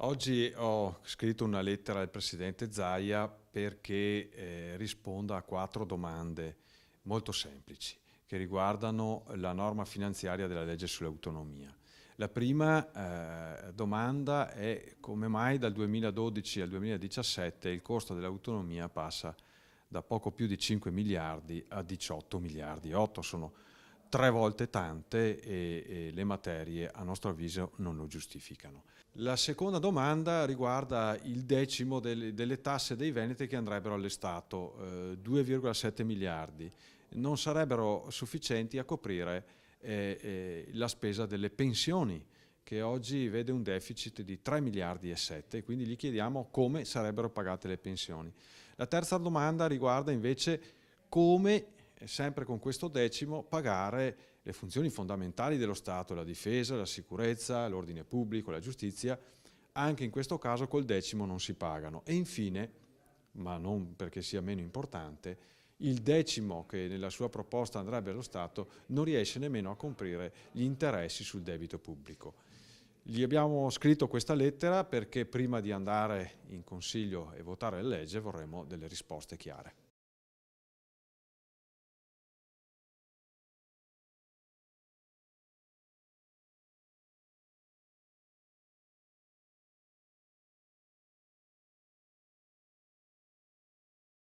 Oggi ho scritto una lettera al Presidente Zaia perché risponda a 4 domande molto semplici che riguardano la norma finanziaria della legge sull'autonomia. La prima domanda è come mai dal 2012 al 2017 il costo dell'autonomia passa da poco più di 5 miliardi a 18 miliardi. 8 sono 3 volte tante e le materie a nostro avviso non lo giustificano. La seconda domanda riguarda il decimo delle tasse dei veneti che andrebbero all'Estato, 2,7 miliardi. Non sarebbero sufficienti a coprire la spesa delle pensioni, che oggi vede un deficit di 3 miliardi e 7, quindi gli chiediamo come sarebbero pagate le pensioni. La terza domanda riguarda invece come, sempre con questo decimo, pagare le funzioni fondamentali dello Stato, la difesa, la sicurezza, l'ordine pubblico, la giustizia. Anche in questo caso col decimo non si pagano. E infine, ma non perché sia meno importante, il decimo che nella sua proposta andrebbe allo Stato non riesce nemmeno a coprire gli interessi sul debito pubblico. Gli abbiamo scritto questa lettera perché prima di andare in Consiglio e votare la legge vorremmo delle risposte chiare.